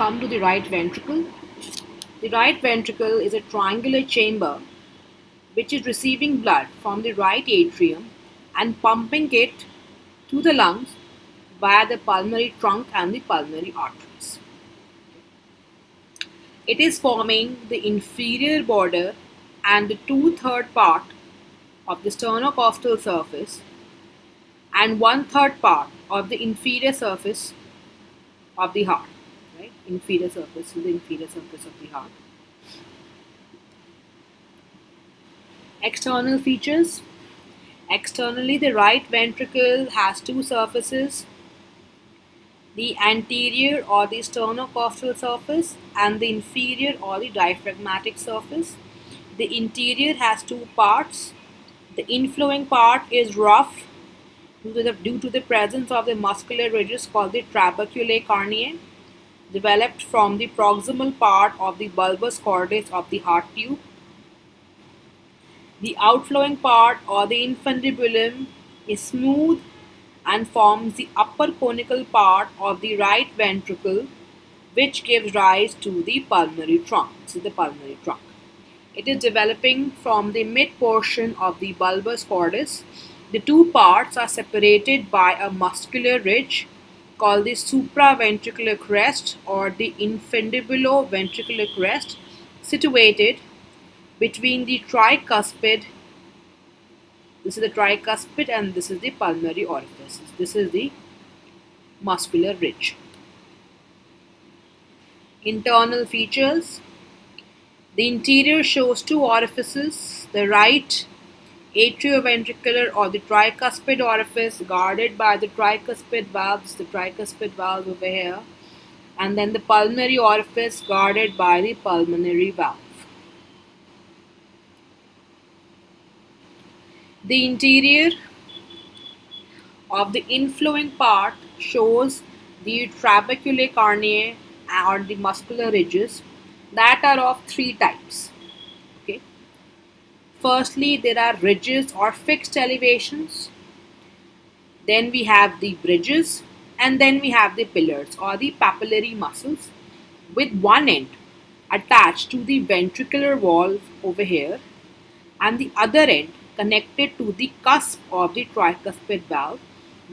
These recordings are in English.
come to the right ventricle. The right ventricle is a triangular chamber which is receiving blood from the right atrium and pumping it to the lungs via the pulmonary trunk and the pulmonary arteries. It is forming the inferior border and the two-third part of the sternocostal surface and one-third part of the inferior surface of the heart. Right? Inferior surface is the inferior surface of the heart. External features. Externally, the right ventricle has two surfaces, the anterior or the sternocostal surface and the inferior or the diaphragmatic surface. The interior has two parts. The inflowing part is rough due to the presence of the muscular ridges called the trabeculae carneae, developed from the proximal part of the bulbous chordates of the heart tube. The outflowing part or the infundibulum is smooth and forms the upper conical part of the right ventricle, which gives rise to the pulmonary trunk. This is the pulmonary trunk. It is developing from the mid portion of the bulbous chordus. The two parts are separated by a muscular ridge called the supraventricular crest or the infundibuloventricular crest, situated between the tricuspid. This is the tricuspid and this is the pulmonary orifice. This is the muscular ridge. Internal features. The interior shows two orifices, the right atrioventricular or the tricuspid orifice guarded by the tricuspid valves, the tricuspid valve over here, and then the pulmonary orifice guarded by the pulmonary valve. The interior of the inflowing part shows the trabeculae carneae or the muscular ridges that are of three types. Okay. Firstly, there are ridges or fixed elevations. Then we have the bridges, and then we have the pillars or the papillary muscles with one end attached to the ventricular valve over here and the other end connected to the cusp of the tricuspid valve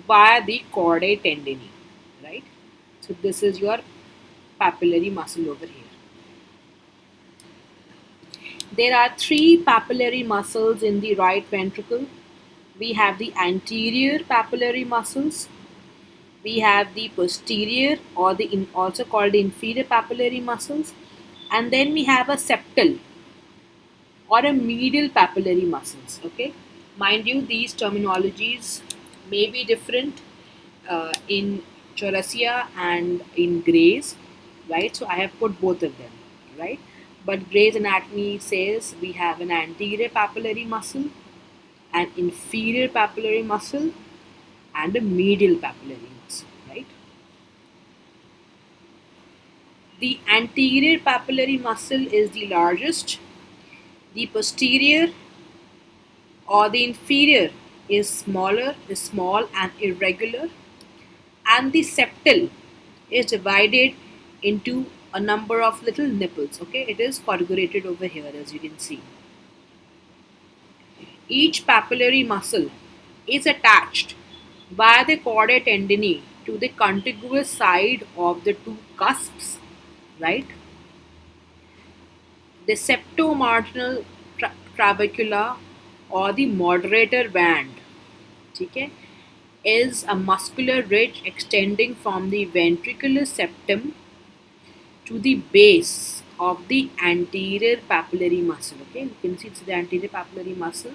via the chordae tendineae, right? So this is your papillary muscle over here. There are three papillary muscles in the right ventricle. We have the anterior papillary muscles. We have the posterior or also called the inferior papillary muscles. And then we have a septal or a medial papillary muscles. Okay, mind you, these terminologies may be different in Chaurasia and in Gray's, right? So I have put both of them, right? But Gray's anatomy says we have an anterior papillary muscle, an inferior papillary muscle, and a medial papillary muscle, right? The anterior papillary muscle is the largest. The posterior or the inferior is small and irregular, and the septal is divided into a number of little nipples. Okay, it is corrugated over here, as you can see. Each papillary muscle is attached by the chordae tendineae to the contiguous side of the two cusps, right? The septomarginal trabecula or the moderator band, okay, is a muscular ridge extending from the ventricular septum to the base of the anterior papillary muscle. Okay, you can see it's the anterior papillary muscle.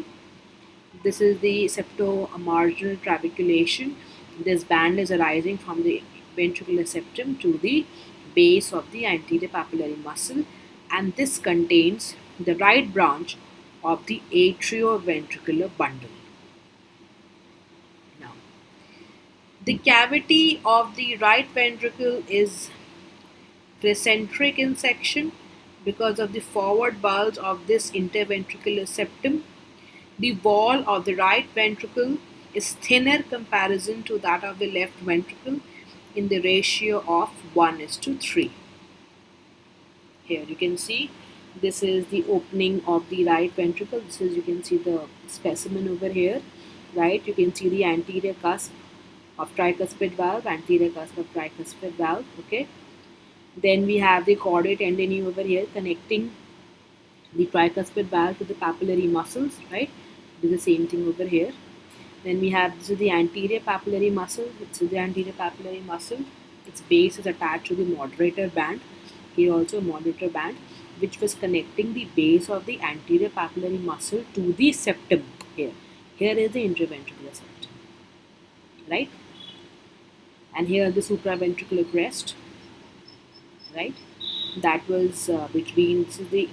This is the septomarginal trabeculation. This band is arising from the ventricular septum to the base of the anterior papillary muscle, and this contains the right branch of the atrioventricular bundle. Now, the cavity of the right ventricle is crescentric in section because of the forward bulge of this interventricular septum. The wall of the right ventricle is thinner comparison to that of the left ventricle in the ratio of 1:3. Here you can see this is the opening of the right ventricle. This is, you can see the specimen over here, right? You can see the anterior cusp of tricuspid valve, anterior cusp of tricuspid valve. Okay. Then we have the chordate tendinae over here connecting the tricuspid valve to the papillary muscles, right? Do the same thing over here. Then we have, this is the anterior papillary muscle. This is the anterior papillary muscle. Its base is attached to the moderator band. Here also moderator band, which was connecting the base of the anterior papillary muscle to the septum. Here is the interventricular septum, right? And here the supraventricular crest, right? That was between, this is the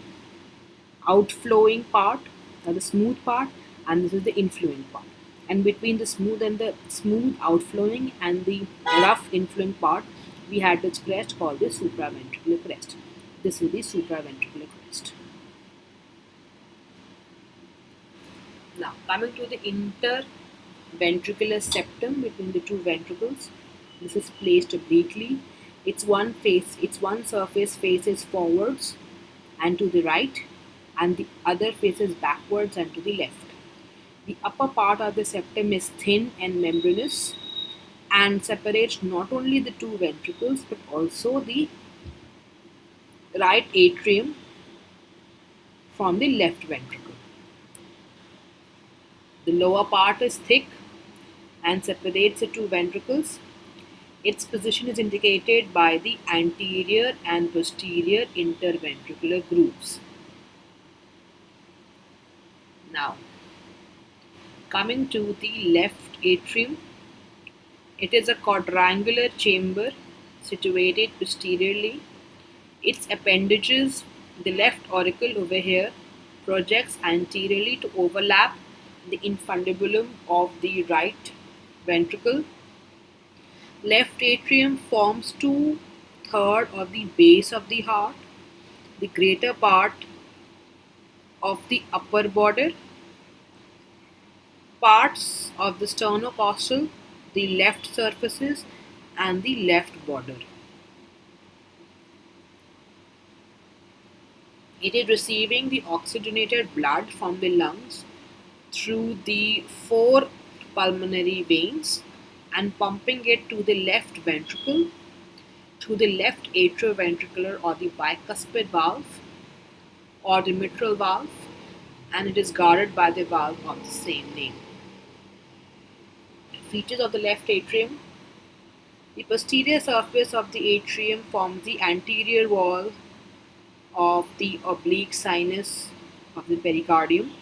outflowing part, the smooth part, and this is the inflowing part. And between the smooth outflowing and the rough inflowing part, we had this crest called the supraventricular crest. This is the supraventricular crest. Now coming to the interventricular septum between the two ventricles, this is placed obliquely. Its one surface faces forwards and to the right, and the other faces backwards and to the left. The upper part of the septum is thin and membranous and separates not only the two ventricles but also the right atrium from the left ventricle. The lower part is thick and separates the two ventricles. Its position is indicated by the anterior and posterior interventricular grooves. Now, coming to the left atrium, it is a quadrangular chamber situated posteriorly. Its appendages, the left auricle over here, projects anteriorly to overlap the infundibulum of the right ventricle. Left atrium forms 2/3 of the base of the heart, the greater part of the upper border, parts of the sternocostal, the left surfaces, and the left border. It is receiving the oxygenated blood from the lungs through the 4 pulmonary veins and pumping it to the left ventricle, to the left atrioventricular or the bicuspid valve or the mitral valve, and it is guarded by the valve of the same name. Features of the left atrium. The posterior surface of the atrium forms the anterior wall of the oblique sinus of the pericardium.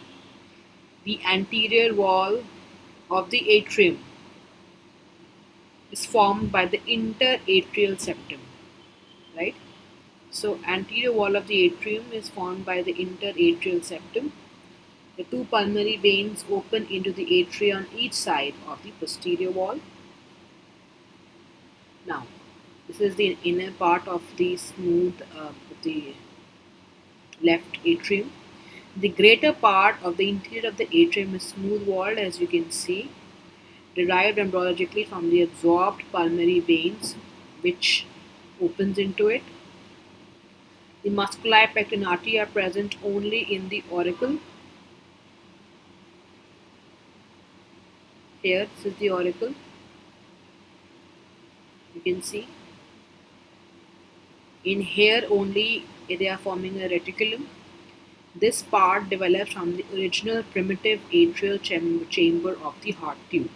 The anterior wall of the atrium is formed by the interatrial septum, right? So anterior wall of the atrium is formed by the interatrial septum. The 2 pulmonary veins open into the atria on each side of the posterior wall. Now, this is the inner part of the the left atrium. The greater part of the interior of the atrium is smooth walled, as you can see, derived embryologically from the absorbed pulmonary veins which opens into it. The musculi pectinati are present only in the auricle. Here, this is the auricle. You can see. In here only they are forming a reticulum. This part develops from the original primitive atrial chamber of the heart tube.